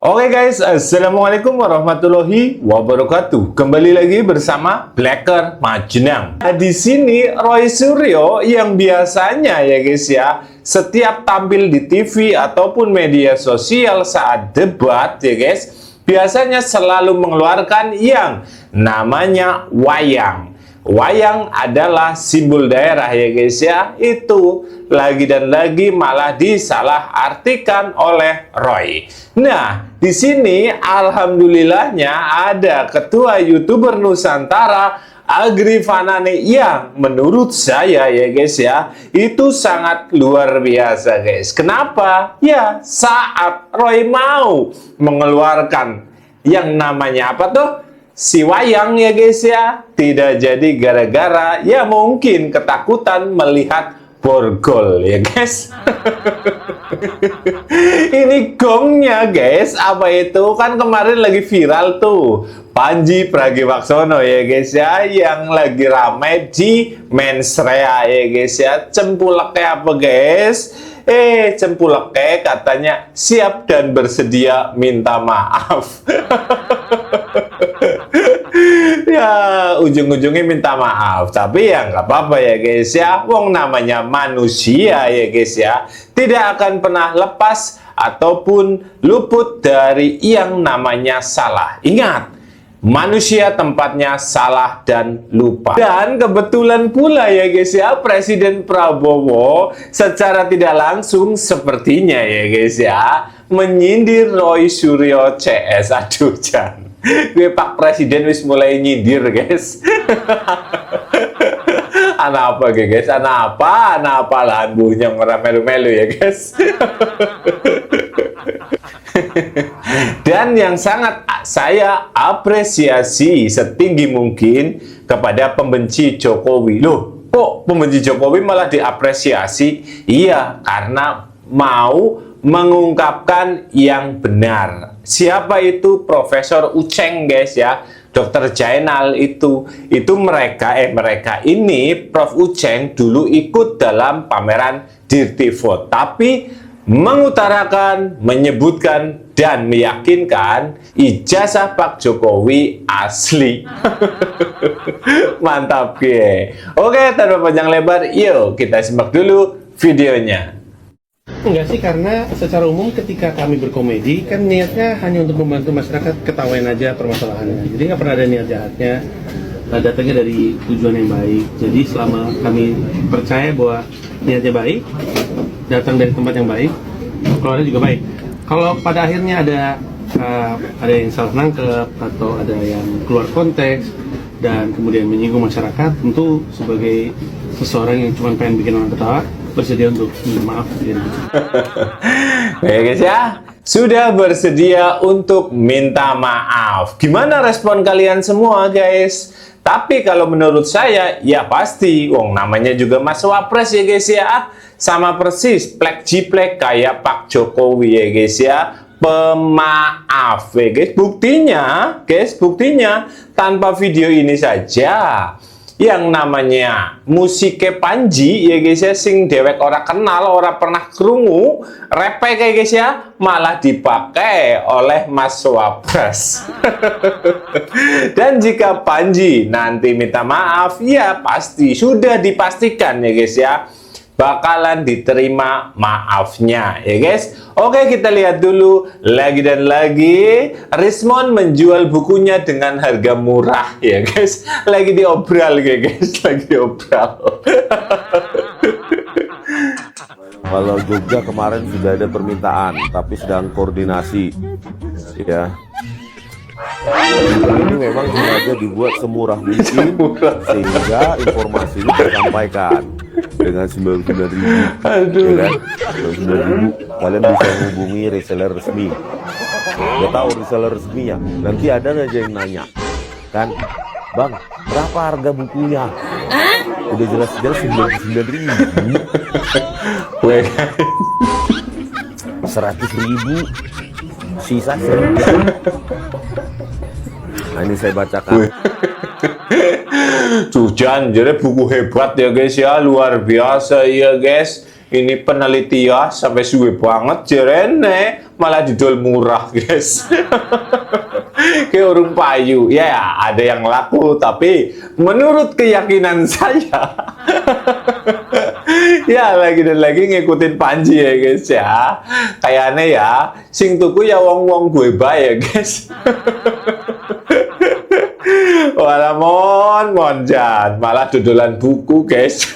Oke guys, Assalamualaikum warahmatullahi wabarakatuh. Kembali lagi bersama Blacker Majenang. Nah, di sini Roy Suryo yang biasanya ya guys ya, setiap tampil di TV ataupun media sosial saat debat ya guys, biasanya selalu mengeluarkan yang namanya wayang. Wayang adalah simbol daerah ya guys ya. Itu lagi dan lagi malah disalahartikan oleh Roy. Nah, di sini alhamdulillahnya ada ketua YouTuber Nusantara Agri Fanane yang menurut saya ya guys ya, itu sangat luar biasa guys. Kenapa? Ya, saat Roy mau mengeluarkan yang namanya apa tuh? Si wayang ya guys ya, tidak jadi gara-gara ya mungkin ketakutan melihat borgol ya guys. Ini gongnya guys, apa itu kan kemarin lagi viral tuh Panji Pragiwaksono ya guys ya, yang lagi ramai di mensrea ya guys ya. Cempuleknya apa guys? Cempuleknya katanya siap dan bersedia minta maaf. Ya, ujung-ujungnya minta maaf. Tapi ya nggak apa-apa ya guys ya. Wong namanya manusia ya guys ya, tidak akan pernah lepas ataupun luput dari yang namanya salah. Ingat, manusia tempatnya salah dan lupa. Dan kebetulan pula ya guys ya, Presiden Prabowo secara tidak langsung sepertinya ya guys ya, menyindir Roy Suryo CS. Aduh, Jan. Gue Pak Presiden wis mulai nyindir guys. Anak apa guys? Anak apa lahan buhnya ngerah melu-melu ya guys. Dan yang sangat saya apresiasi setinggi mungkin kepada pembenci Jokowi. Loh, kok pembenci Jokowi malah diapresiasi? Iya, karena mau mengungkapkan yang benar. Siapa itu? Profesor Uceng guys ya, Dr. Jainal itu mereka ini Prof Uceng dulu ikut dalam pameran Dirty Vote, tapi mengutarakan, menyebutkan dan meyakinkan ijazah Pak Jokowi asli. Mantap ya. Oke, tanpa panjang lebar, yuk kita simak dulu videonya. Enggak sih, karena secara umum ketika kami berkomedi kan niatnya hanya untuk membantu masyarakat ketawain aja permasalahannya, jadi nggak pernah ada niat jahatnya. Datangnya dari tujuan yang baik, jadi selama kami percaya bahwa niatnya baik, datang dari tempat yang baik, keluarnya juga baik. Kalau pada akhirnya ada yang salah nangkep atau ada yang keluar konteks dan kemudian menyinggung masyarakat, tentu sebagai seseorang yang cuma pengen bikin orang ketawa, bersedia untuk minta maaf. Ya guys ya, sudah bersedia untuk minta maaf. Gimana respon kalian semua guys? Tapi kalau menurut saya, ya pasti, wong namanya juga Mas Wapres ya guys ya, sama persis plek jiplek kayak Pak Jokowi ya guys ya, pemaaf ya guys. Buktinya tanpa video ini saja, yang namanya musiknya Panji ya guys ya, sing dewek ora kenal, ora pernah krungu repe kayak guys ya, malah dipakai oleh Mas Wapres. Dan jika Panji nanti minta maaf, ya pasti sudah dipastikan ya guys ya, bakalan diterima maafnya ya guys. Oke, kita lihat dulu lagi dan lagi. Rismon menjual bukunya dengan harga murah ya guys. Lagi diobral ya guys, lagi diobral. Kalau Jogja kemarin sudah ada permintaan, tapi sedang koordinasi ya. Ini memang sengaja dibuat semurah mungkin sehingga informasi ini tersampaikan dengan 99.000, ya kan? 99.000 kalian bisa menghubungi reseller resmi. Udah tahu reseller resminya, nanti ada aja yang nanya kan, Bang, berapa harga bukunya? Udah jelas-jelas 99.000. 100.000, sisa 100. Nah, ini saya bacakan. Cujan, jadi buku hebat ya guys ya, luar biasa ya guys. ini peneliti ya sampai suwe banget jerene malah didol murah guys. Kayak urung payu ya, ada yang laku tapi menurut keyakinan saya ya lagi dan lagi ngikutin Panji ya guys ya, kayaknya ya sing tuku ya wong-wong gue bae ya guys. Walah mon jan malah dodolan buku guys.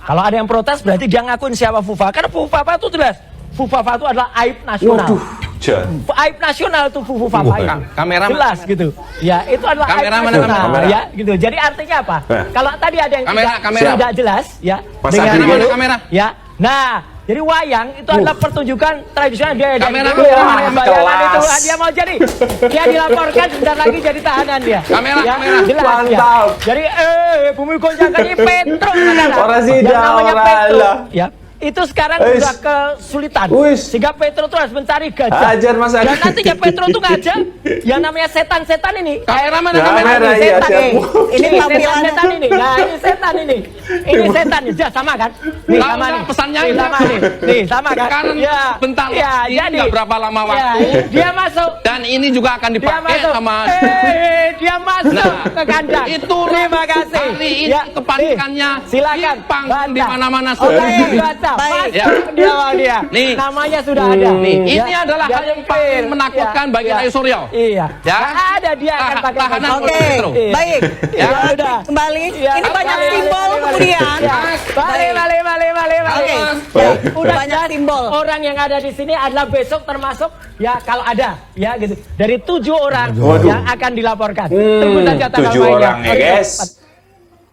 Kalau ada yang protes berarti dia ngakuin siapa Fufafa. Karena Fufafa itu jelas. Fufafa itu adalah aib nasional. Waduh, jan. Aib nasional itu Fufafa itu. Kamera jelas gitu. Ya, itu adalah kamera aib mana, nasional. kamera? Ya, gitu. Jadi artinya apa? Kalau tadi ada yang Kamera. tidak jelas, ya. Mas dengan Adi, dulu, kamera. Ya. Nah, jadi wayang itu adalah pertunjukan tradisional dia. Kamera, Jadi, kamera. bayangan itu Kelas. dia mau jadi. Dia dilaporkan sebentar lagi jadi tahanan dia. Kamera, Ya, kamera. jelas, ya. Mantap. Jadi bumi gonjang ini Petro saudara. Orang sih Yang dah, namanya orang Petro. lah. Ya. Itu sekarang Wis. sudah kesulitan. Wis. Sehingga Petro itu harus mencari gajah. Ajar, Mas Adi. Dan nantinya Petro itu ngajak yang namanya setan-setan ini. Kamera mana, Kamera, kamera? iya, Setan siap. ini. Ini setan-setan ini. Nah, ini setan ini. Ini setan ini. Ya, sama kan? Nih, Tahu sama nggak nih. pesannya? Nih, sama nih. Nih, sama kan? Sekarang bentar, Ya, ini jadi. nggak berapa lama Ya, waktu. dia masuk. Dan ini juga akan Dia dipakai masuk. sama Dia masuk Nah, ke kandang. itu Terima kasih. hari ini kepanikannya nih, silakan. di panggung di Baca. mana-mana Oh, sudah. baca. Baik. Ya. Dia. Nih. Namanya sudah ada. Nih, ini Ya. adalah hal yang paling menakutkan bagi Rayu Suryo. Iya. Ya. Nggak ada dia akan pakai Tahanan baju. Oke, Petro. Iya. baik. Ya, udah. Kembali. Iya. Ini banyak Balik, simbol balik, kemudian. Ya. Balik. Oke. Ya, Baik. udah Banyak jelas simbol. orang yang ada di sini adalah besok termasuk ya kalau ada ya gitu dari 7 orang Waduh. yang akan dilaporkan. Tunggu saja tanggal 7 mainnya. orang ya Oke. guys.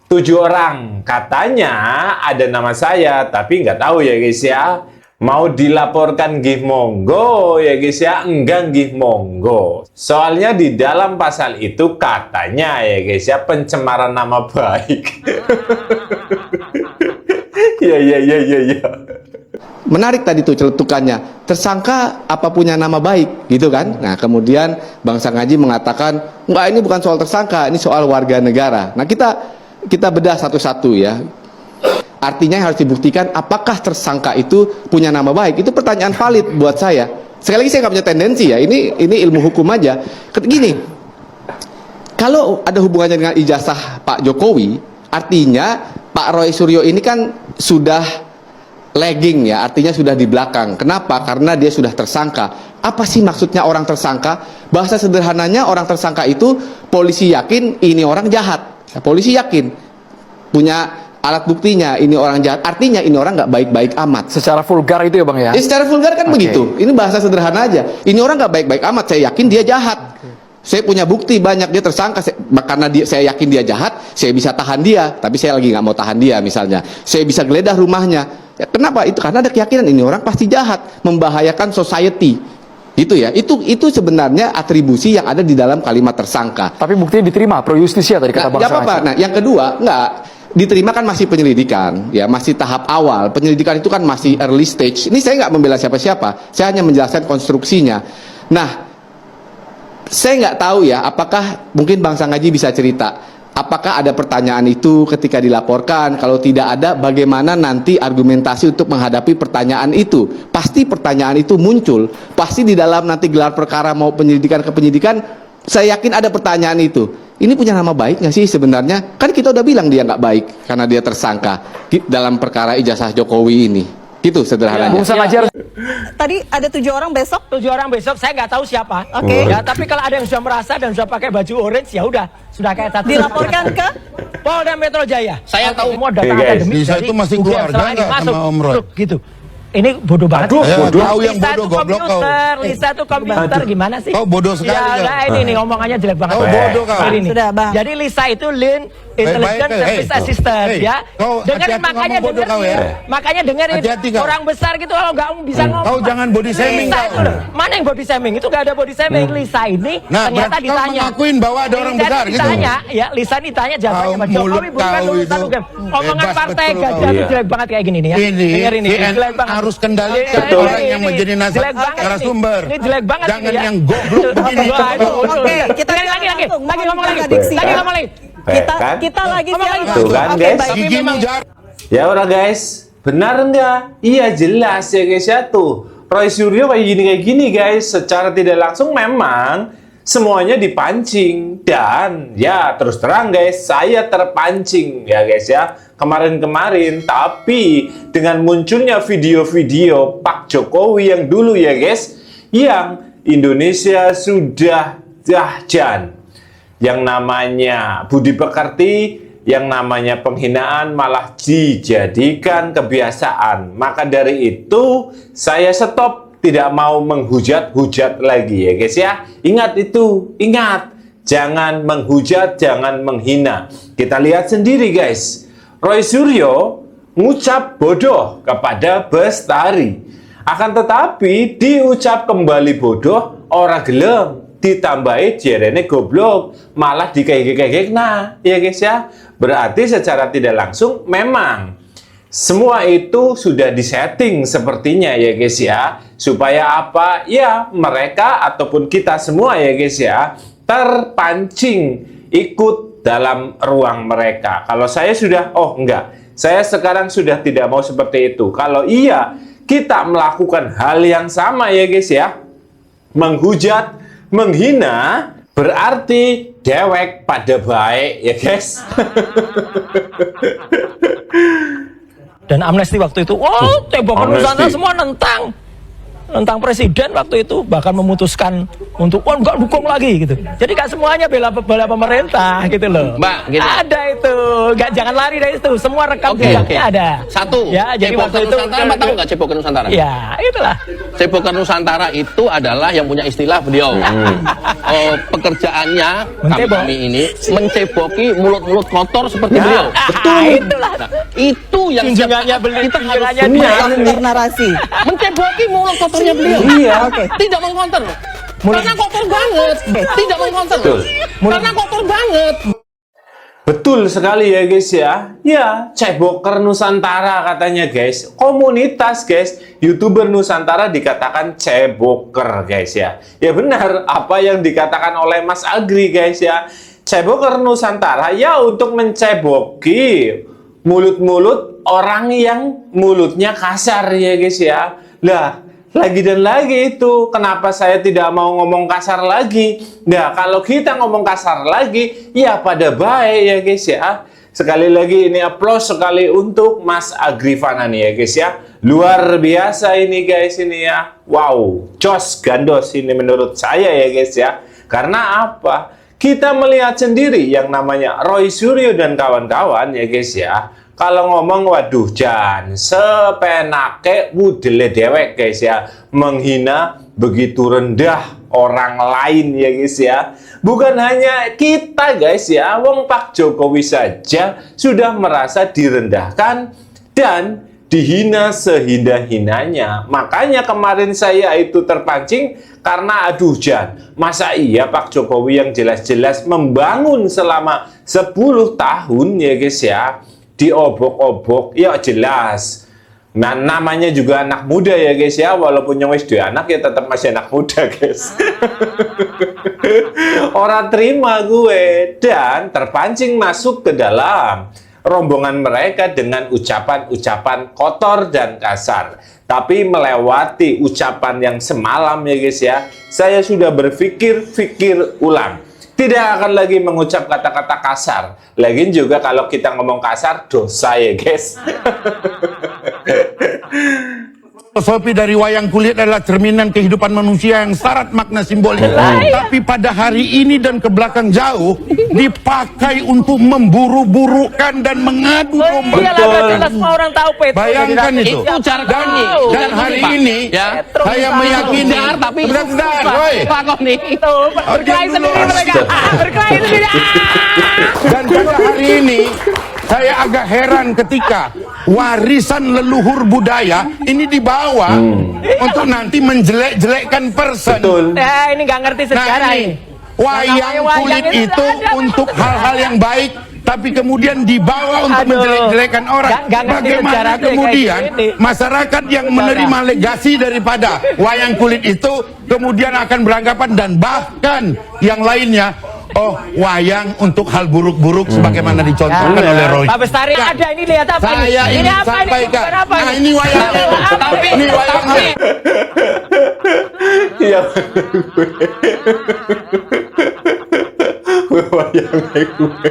7 orang katanya ada nama saya tapi nggak tahu ya guys ya. Mau dilaporkan gih monggo ya guys ya, enggak gih monggo. Soalnya di dalam pasal itu katanya ya guys ya pencemaran nama baik. Ya. Menarik tadi tuh celetukannya, tersangka apa punya nama baik gitu kan. Nah kemudian Bang Sangaji mengatakan enggak, ini bukan soal tersangka, ini soal warga negara. Nah kita bedah satu-satu ya. Artinya yang harus dibuktikan apakah tersangka itu punya nama baik. Itu pertanyaan valid buat saya. Sekali lagi saya nggak punya tendensi ya, ini ilmu hukum aja. Gini, kalau ada hubungannya dengan ijazah Pak Jokowi, artinya Pak Roy Suryo ini kan sudah lagging ya, artinya sudah di belakang. Kenapa? Karena dia sudah tersangka. Apa sih maksudnya orang tersangka? Bahasa sederhananya orang tersangka itu polisi yakin ini orang jahat. Ya, polisi yakin punya alat buktinya ini orang jahat. Artinya ini orang nggak baik-baik amat. Secara vulgar itu ya Bang ya? Secara vulgar kan begitu. Ini bahasa sederhana aja. Ini orang nggak baik-baik amat. Saya yakin dia jahat. Saya punya bukti banyak dia tersangka. Karena saya yakin dia jahat, saya bisa tahan dia. Tapi saya lagi nggak mau tahan dia misalnya. Saya bisa geledah rumahnya. Ya, kenapa? Itu karena ada keyakinan ini orang pasti jahat, membahayakan society. Gitu ya. Itu sebenarnya atribusi yang ada di dalam kalimat tersangka. Tapi buktinya diterima, pro justisia tadi kata Bang Nggak apa-apa. Sangaji. Nah, yang kedua, nggak diterima kan masih penyelidikan, ya masih tahap awal. Penyelidikan itu kan masih early stage. Ini saya nggak membela siapa-siapa, saya hanya menjelaskan konstruksinya. Nah, saya nggak tahu ya, apakah mungkin Bang Sangaji bisa cerita, apakah ada pertanyaan itu ketika dilaporkan? Kalau tidak ada, bagaimana nanti argumentasi untuk menghadapi pertanyaan itu? Pasti pertanyaan itu muncul, pasti di dalam nanti gelar perkara mau penyelidikan ke penyidikan, saya yakin ada pertanyaan itu. Ini punya nama baik nggak sih sebenarnya? Kan kita udah bilang dia nggak baik karena dia tersangka dalam perkara ijazah Jokowi ini. Gitu sederhananya. Bung Sangaji harus Tadi ada 7 orang besok. 7 orang besok saya nggak tahu siapa. Oke. Ya, tapi kalau ada yang sudah merasa dan sudah pakai baju orange ya udah, sudah kayak satu. Dilaporkan ke Polda Metro Jaya. Saya tahu. Semua data guys, akademis Lisa dari itu masih UGM keluarga Selain nggak masuk. sama Om Roy? Tuh, gitu. Ini bodoh banget. Aduh, Ya, bodoh. tahu yang Lisa bodoh itu goblok kau. komputer, Lisa itu komputer gimana sih? Kau bodoh sekali Ya, kau. nah ini nih omongannya jelek banget. Kau bodoh kau. Ini nih. Sudah, Bang. Jadi Lisa itu Lean Intelligent baik, Service hey. Assistant Hey, ya. kau Dengerin hati-hati makanya ngomong bodoh kau dengerin. ya. Makanya dengerin Hati-hati kau. orang besar gitu kalau nggak bisa ngomong. Kau jangan body shaming Lisa kau. itu loh. Mana yang body shaming? Itu nggak ada body shaming. Lisa ini Nah, ternyata berarti kau ditanya. mengakuin bahwa ada orang Lisa besar ini gitu. ditanya, ya Lisa ini ditanya jawabannya Kau Pak Jokowi mulut bukan kau lulusan itu. UGM. Omongan Bebas partai betul gajah kau. itu Iya. jelek banget kayak gini nih ya. Ini Dengerin ini, CNN jelek banget. harus kendalikan Betul. orang yang menjadi Jelek banget ini. narasumber. Ini jelek banget Jangan ini ya. yang goblok begini. Wah, itu, Oke, kita lagi langsung. lagi ngomong lagi. Mohon jaga diksi. Lagi ngomong lagi. Kita lagi siaran. Tuh kan, Oke, guys. baik. Tapi memang Ya udah guys, benar nggak? Iya jelas ya guys ya tuh. Roy Suryo kayak gini guys, secara tidak langsung memang semuanya dipancing. Dan ya terus terang guys, saya terpancing ya guys ya kemarin-kemarin. Tapi dengan munculnya video-video Pak Jokowi yang dulu ya guys, yang Indonesia sudah dahjan, yang namanya budi pekerti, yang namanya penghinaan malah dijadikan kebiasaan. Maka dari itu saya stop, tidak mau menghujat-hujat lagi ya guys ya. Ingat itu, ingat, jangan menghujat, jangan menghina. Kita lihat sendiri guys, Roy Suryo ngucap bodoh kepada Bestari, akan tetapi diucap kembali bodoh orang gelem, ditambahi jerene goblok, malah dikegek-kegek. Nah ya guys ya, berarti secara tidak langsung memang semua itu sudah disetting sepertinya ya guys ya, supaya apa ya, mereka ataupun kita semua ya guys ya terpancing ikut dalam ruang mereka. Kalau saya sudah, oh enggak, saya sekarang sudah tidak mau seperti itu. Kalau iya kita melakukan hal yang sama ya guys ya, menghujat, menghina, berarti dewek pada baik ya guys. Dan amnesti waktu itu, tembakan Nusantara semua nentang presiden waktu itu, bahkan memutuskan untuk nggak dukung lagi gitu. Jadi kan semuanya bela pemerintah gitu loh. Mbak, gitu. Ada itu, jangan lari dari itu. Semua rekam jejaknya ada. Satu, ya, jadi waktu itu Nusantara, Mbak tahu nggak Cebokan Nusantara? Ya, itulah. Cebokan Nusantara itu adalah yang punya istilah beliau. Pekerjaannya kami ini menceboki mulut-mulut kotor seperti beliau. Betul. Itulah. Nah, itu yang Junjungannya beliau, kita harus Melanggar narasi. menceboki mulut kotornya beliau. Iya. Oke. Tidak mengkonter. Karena kotor banget. Tidak mengkonter. Karena kotor banget. Betul sekali ya guys ya. Ya, Ceboker Nusantara katanya guys. Komunitas guys, YouTuber Nusantara dikatakan Ceboker guys ya. Ya benar apa yang dikatakan oleh Mas Agri guys ya. Ceboker Nusantara ya untuk menceboki mulut-mulut orang yang mulutnya kasar ya guys ya. Lah, lagi dan lagi itu, kenapa saya tidak mau ngomong kasar lagi? Nah, kalau kita ngomong kasar lagi, ya pada baik ya guys ya. Sekali lagi ini aplaus sekali untuk Mas Agri Fanani ya guys ya. Luar biasa ini guys ini ya. Wow, jos gandos ini menurut saya ya guys ya. Karena apa? Kita melihat sendiri yang namanya Roy Suryo dan kawan-kawan ya guys ya. Kalau ngomong, waduh Jan, sepenake wudele dewek guys ya, menghina begitu rendah orang lain ya guys ya. Bukan hanya kita guys ya, wong Pak Jokowi saja sudah merasa direndahkan dan dihina sehina-hinanya. Makanya kemarin saya itu terpancing karena aduh Jan, masa iya Pak Jokowi yang jelas-jelas membangun selama 10 tahun ya guys ya, diobok-obok, ya jelas. Nah, namanya juga anak muda ya guys ya, walaupun yang wis dua anak ya tetap masih anak muda guys. Orang terima gue dan terpancing masuk ke dalam rombongan mereka dengan ucapan-ucapan kotor dan kasar. Tapi melewati ucapan yang semalam ya guys ya, saya sudah berpikir ulang. Tidak akan lagi mengucap kata-kata kasar. Lagian juga kalau kita ngomong kasar, dosa ya guys. Filosofi dari wayang kulit adalah cerminan kehidupan manusia yang syarat makna simbolik. Tapi pada hari ini dan ke belakang jauh dipakai untuk memburu-burukan dan mengadu domba. Iyalah, semua orang tahu Petro. Bayangkan itu. cara Dan hari ini saya meyakini. tapi Benar-benar, Roy. Pak Koni itu Berkelahi sendiri mereka. Berkelahi sendiri. Dan pada hari ini saya agak heran ketika warisan leluhur budaya ini dibawa untuk nanti menjelek-jelekkan person. Betul. Nah, ini nggak ngerti sejarah ini. Wayang kulit itu untuk hal-hal yang baik, tapi kemudian dibawa untuk menjelek-jelekan orang. Nggak ngerti sejarah Bagaimana tuh kemudian kayak gini. masyarakat yang menerima legasi daripada wayang kulit itu kemudian akan beranggapan dan bahkan yang lainnya, Oh, wayang untuk hal buruk-buruk sebagaimana dicontohkan Ya. oleh Roy. Pak Bestari ada ini, lihat apa Saya ini? ingin Ini apa ini? sampaikan. Bukan apa Nah, ini wayangnya. Ini wayangnya. Iya. Wayangnya gue.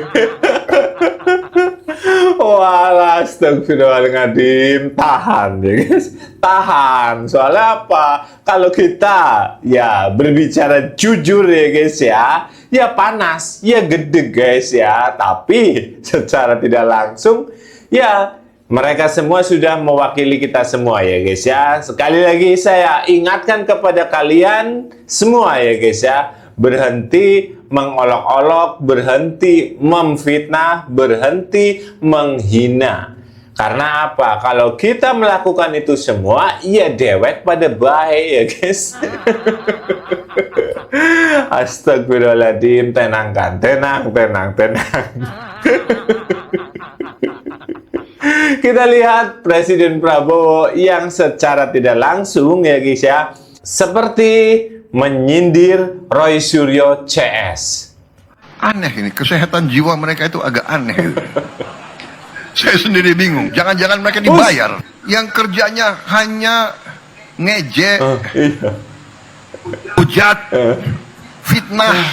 Walah, astagfirullahaladzim. Tahan ya guys, tahan. Soalnya apa? Kalau kita ya berbicara jujur ya guys ya panas, ya gede guys ya. Tapi secara tidak langsung ya mereka semua sudah mewakili kita semua ya guys ya. Sekali lagi saya ingatkan kepada kalian semua ya guys ya, berhenti mengolok-olok, berhenti memfitnah, berhenti menghina. Karena apa? Kalau kita melakukan itu semua, ya dewek pada baik ya guys. Astagfirullahaladzim, tenangkan, tenang. Kita lihat Presiden Prabowo yang secara tidak langsung ya guys ya, seperti menyindir Roy Suryo CS. Aneh ini, kesehatan jiwa mereka itu agak aneh. Saya sendiri bingung, jangan-jangan mereka dibayar. Yang kerjanya hanya ngejek, hujat, fitnah,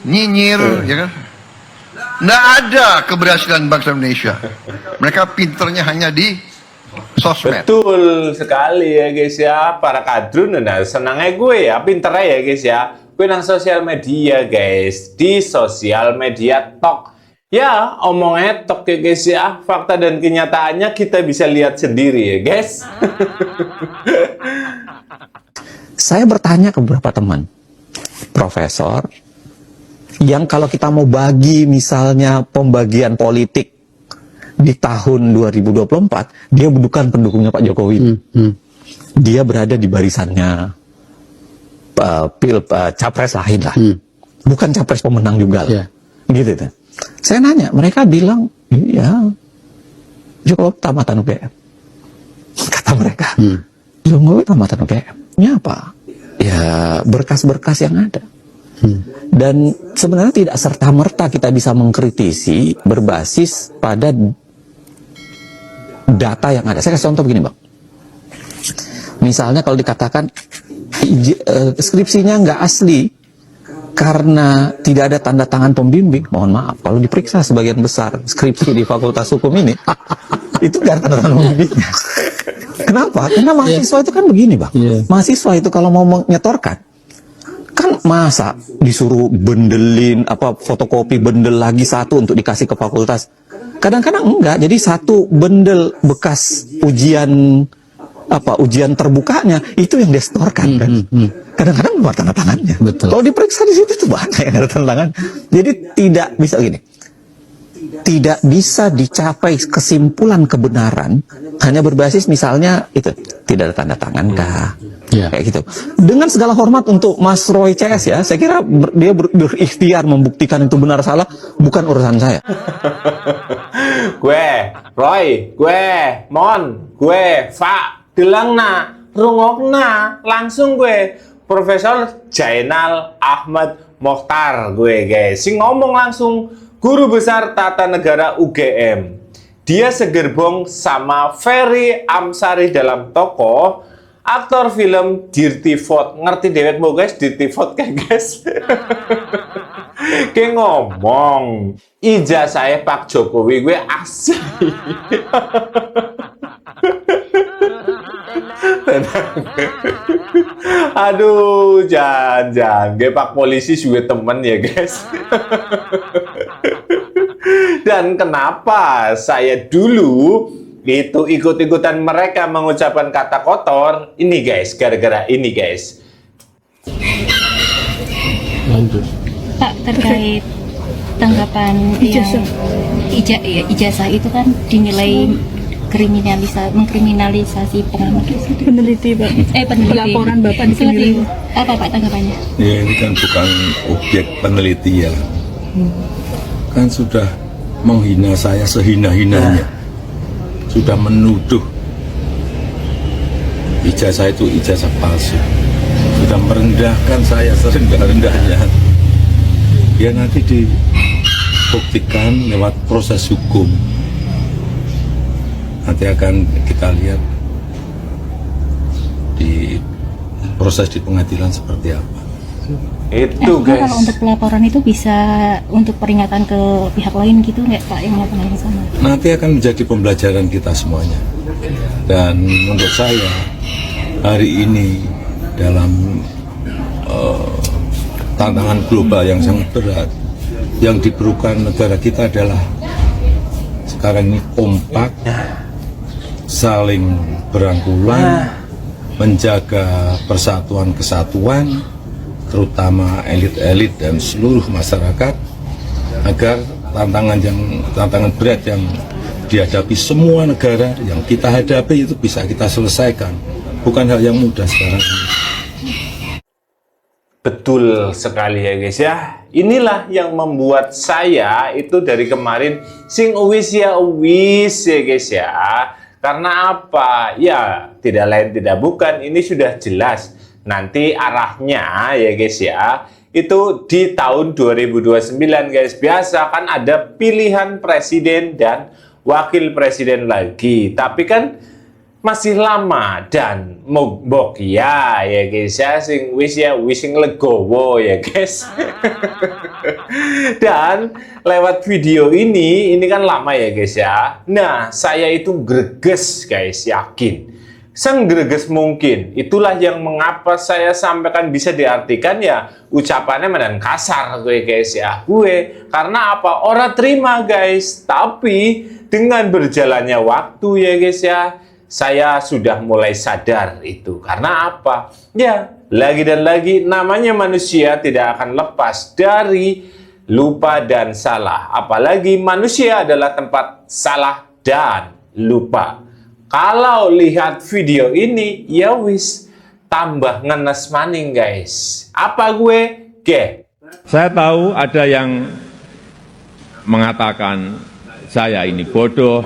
nyinyir, ya kan? Nggak ada keberhasilan bangsa Indonesia. Mereka pinternya hanya di sosmed. Betul sekali ya guys ya, para kadrun. Nah, senangnya gue ya, pinternya ya guys ya, gue nang sosial media guys, di sosial media tok. Ya, omongnya tok ya guys ya, fakta dan kenyataannya kita bisa lihat sendiri ya guys. Saya bertanya ke beberapa teman, profesor, yang kalau kita mau bagi misalnya pembagian politik di tahun 2024, dia bukan pendukungnya Pak Jokowi. Dia berada di barisannya capres lain lah. Bukan capres pemenang juga lah. Gitu tuh. Saya nanya, mereka bilang, iya, Jokowi tamatan UGM. Kata mereka, Jokowi tamatan UGM. Ini apa? Ya, berkas-berkas yang ada. Dan sebenarnya tidak serta-merta kita bisa mengkritisi berbasis pada data yang ada. Saya kasih contoh begini, Bang. Misalnya kalau dikatakan skripsinya nggak asli karena tidak ada tanda tangan pembimbing, mohon maaf, kalau diperiksa sebagian besar skripsi di Fakultas Hukum ini, itu nggak ada tanda tangan pembimbingnya. Kenapa? Karena mahasiswa itu kan begini, Bang. Mahasiswa itu kalau mau menyetorkan, kan masa disuruh bendelin fotokopi bendel lagi satu untuk dikasih ke fakultas. Kadang-kadang enggak. Jadi satu bendel bekas ujian terbukanya itu yang disetorkan kan. Kadang-kadang luar tanda tangannya. Betul. Kalau diperiksa di situ tuh banyak yang ada tanda tangan. Jadi tidak bisa gini. Tidak bisa dicapai kesimpulan kebenaran hanya berbasis misalnya itu tidak ada tanda tangan kah? Kayak gitu. Dengan segala hormat untuk Mas Roy CS ya, saya kira dia berikhtiar membuktikan itu benar salah, bukan urusan saya. Gue, Roy, gue, Mon, gue, Fa, delangna, rungokna, langsung gue, Profesor Jainal Ahmad Mokhtar gue guys, sing ngomong langsung, Guru Besar Tata Negara UGM. Dia segerbong sama Ferry Amsari dalam tokoh aktor film Dirty Vote. Ngerti dewek mau guys, Dirty Vote kan guys? Kayak ngomong ijazah Pak Jokowi gue asli. Aduh, jangan gue Pak Polisi juga temen ya guys. Dan kenapa saya dulu itu ikut-ikutan mereka mengucapkan kata kotor ini guys, gara-gara ini guys. Lanjut. Pak, terkait tanggapan yang ijazah itu kan dinilai mengkriminalisasi peneliti, Pak. Peneliti. Laporan Bapak sendiri. Apa Pak tanggapannya? Ya, ini kan bukan objek penelitian. Kan sudah menghina saya sehina-hinanya. Sudah menuduh ijazah itu ijazah palsu, sudah merendahkan saya serendah-rendahnya. ya nanti dibuktikan lewat proses hukum. Nanti akan kita lihat di proses di pengadilan seperti apa. Itu guys. Kalau untuk pelaporan itu bisa untuk peringatan ke pihak lain gitu nggak Pak yang melakukan yang sama? Nanti akan menjadi pembelajaran kita semuanya. Dan menurut saya hari ini dalam tantangan global yang sangat berat, yang diperlukan negara kita adalah sekarang ini kompak, saling berangkulan, menjaga persatuan kesatuan, terutama elit-elit dan seluruh masyarakat, agar tantangan berat yang dihadapi semua negara yang kita hadapi itu bisa kita selesaikan. Bukan hal yang mudah sekarang ini. Betul sekali ya guys ya. Inilah yang membuat saya itu dari kemarin sing uwis ya guys ya. Karena apa? Ya tidak lain tidak bukan, ini sudah jelas. Nanti arahnya ya guys ya, itu di tahun 2029 guys. Biasa kan ada pilihan presiden dan wakil presiden lagi. Tapi kan masih lama dan mogbok ya guys ya, sing wishing legowo ya guys. Dan lewat video ini kan lama ya guys ya. Nah saya itu greges guys, yakin senggereges mungkin. Itulah yang mengapa saya sampaikan bisa diartikan ya ucapannya medan kasar gue guys ya. Gue karena apa? Orang terima guys. Tapi dengan berjalannya waktu ya guys ya, saya sudah mulai sadar itu. Karena apa? Ya lagi dan lagi namanya manusia tidak akan lepas dari lupa dan salah. Apalagi manusia adalah tempat salah dan lupa. Kalau lihat video ini, ya wis tambah ngenes maning guys. Apa gue? Saya tahu ada yang mengatakan saya ini bodoh,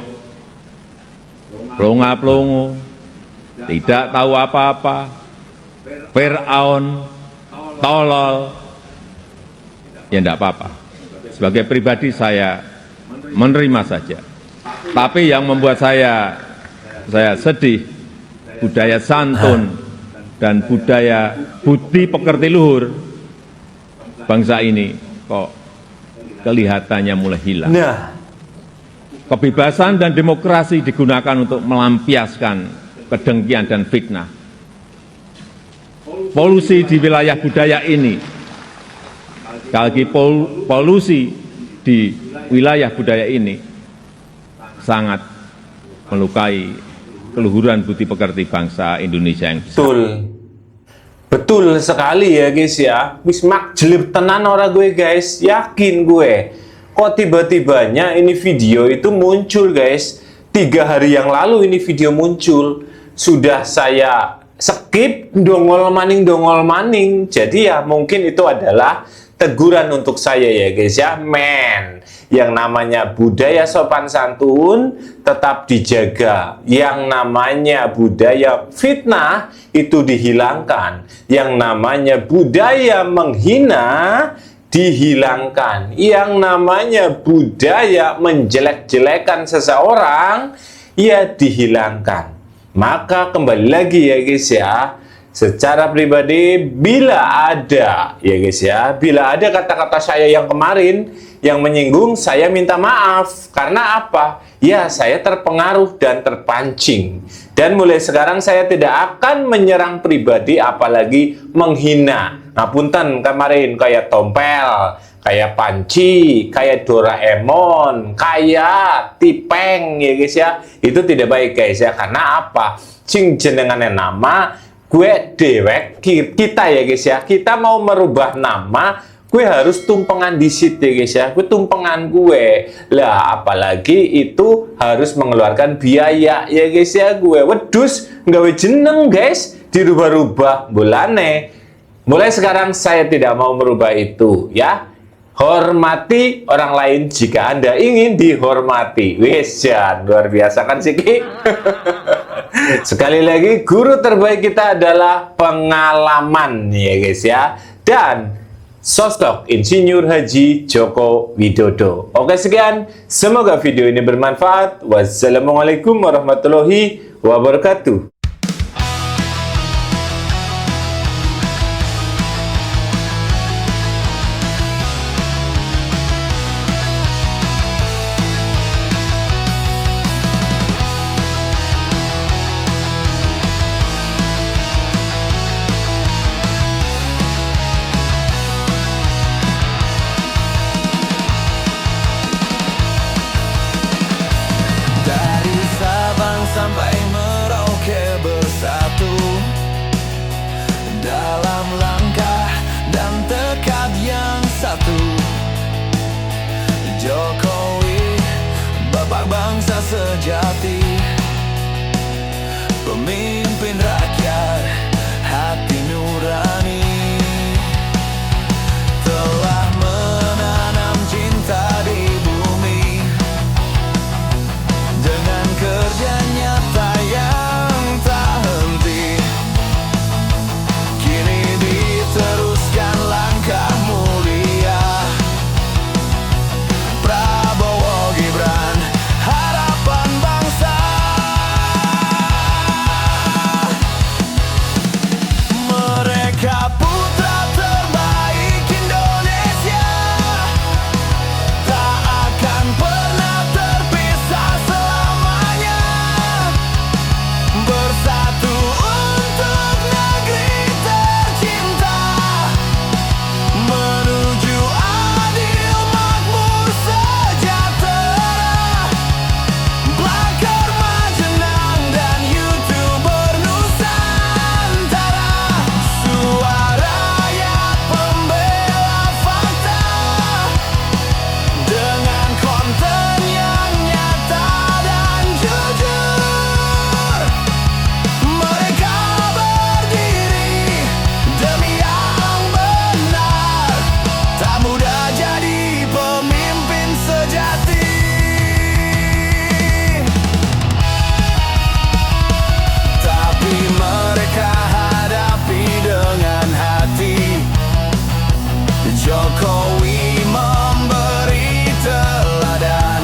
pelongo-pelongo, tidak tahu apa-apa, Fir'aun, tolol. Ya enggak apa-apa. Sebagai pribadi saya menerima saja. Tapi yang membuat saya sedih, budaya santun dan budaya budi pekerti luhur bangsa ini kok kelihatannya mulai hilang. Nah, kebebasan dan demokrasi digunakan untuk melampiaskan kedengkian dan fitnah. Polusi di wilayah budaya ini, sekali lagi polusi di wilayah budaya ini sangat melukai keluhuran budi pekerti bangsa Indonesia yang besar. Betul sekali ya guys ya. Wis mak jelip tenan ora gue guys, yakin gue. Kok tiba-tibanya ini video itu muncul guys. 3 hari yang lalu ini video muncul. Sudah saya skip, dongol maning. Jadi ya mungkin itu adalah teguran untuk saya ya guys ya. Men, yang namanya budaya sopan santun tetap dijaga. Yang namanya budaya fitnah itu dihilangkan. Yang namanya budaya menghina dihilangkan. Yang namanya budaya menjelek-jelekan seseorang ya dihilangkan. Maka kembali lagi ya guys ya, secara pribadi bila ada ya guys ya, bila ada kata-kata saya yang kemarin yang menyinggung, saya minta maaf. Karena apa? Ya saya terpengaruh dan terpancing. Dan mulai sekarang saya tidak akan menyerang pribadi apalagi menghina. Ngapunten kemarin kayak Tompel, kayak Panci, kayak Doraemon, kayak Tipeng ya guys ya. Itu tidak baik guys ya. Karena apa? Cing jenengannya nama gue dewek kita ya guys ya. Kita mau merubah nama, gue harus tumpengan di situ ya guys ya. Gue tumpengan gue lah, apalagi itu harus mengeluarkan biaya ya guys ya. Gue wedus nggawe jeneng guys, dirubah-rubah bulane. Mulai sekarang saya tidak mau merubah itu ya. Hormati orang lain jika Anda ingin dihormati. Wes ya, luar biasa kan sih Ki? Sekali lagi, guru terbaik kita adalah pengalaman ya guys ya. Dan sosok Insinyur Haji Joko Widodo. Oke, sekian. Semoga video ini bermanfaat. Wassalamualaikum warahmatullahi wabarakatuh. Sampai Merauke bersatu dalam langkah dan tekad yang satu. Jokowi, Bapak bangsa sejati, pemimpin rakyat, hati nurani, telah menanam cinta di bumi dengan kerja nyata yang tak henti. Kini diteruskan langkah mulia Prabowo Gibran, harapan bangsa. Mereka putra terbaik Indonesia, tak akan pernah terpisah selamanya. Bersatu untuk negeri tercinta, menuju adil makmur sejahtera. Blakar Majenang dan YouTuber Nusantara, suara rakyat pembela fakta, dengan konten yang nyata dan jujur. Mereka berdiri demi yang benar, tak mudah jadi pemimpin sejati. Tapi mereka hadapi dengan hati. Jokowi memberi teladan,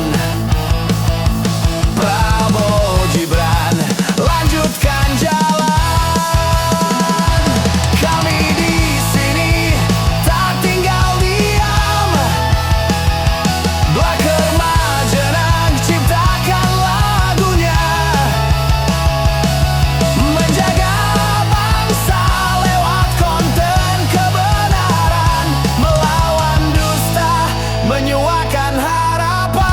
Prabowo Gibran lanjutkan jalan. Kami di sini tak tinggal diam. Blakar Majenang ciptakan lagunya, menjaga bangsa lewat konten kebenaran, melawan dusta, menyuarakan harapan.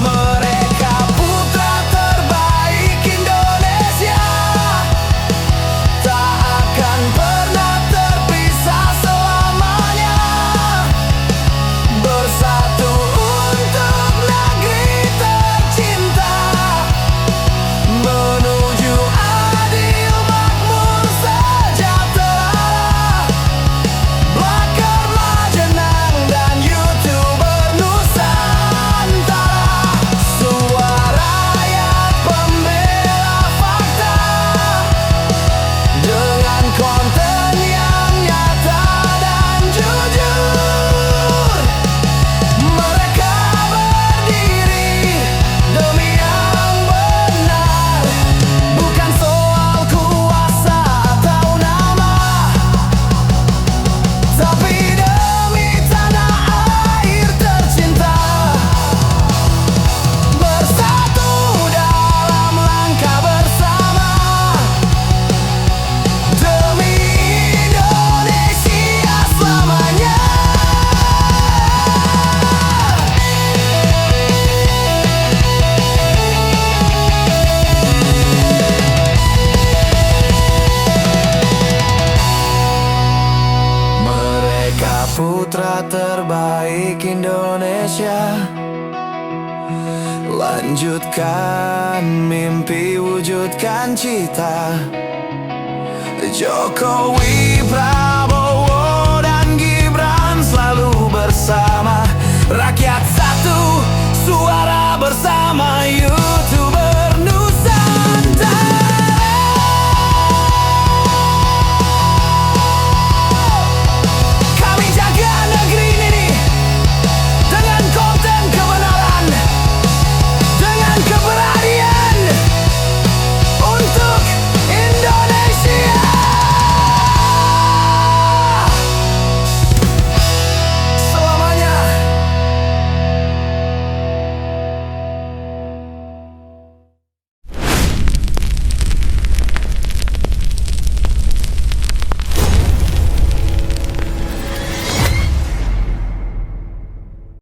Mereka putra terbaik Indonesia, tak akan pernah terpisah selamanya. Bersatu untuk negeri tercinta, menuju adil makmur sejahtera. Blakar Majenang dan YouTuber Nusantara, suara rakyat pembela fakta, dengan konten yang nyata dan jujur. Mereka berdiri demi yang benar, bukan soal kuasa atau nama, tapi demi tanah air tercinta. Bersatu dalam langkah bersama, demi Indonesia selamanya. Mereka putra terbaik Indonesia, lanjutkan mimpi, wujudkan cita. Jokowi,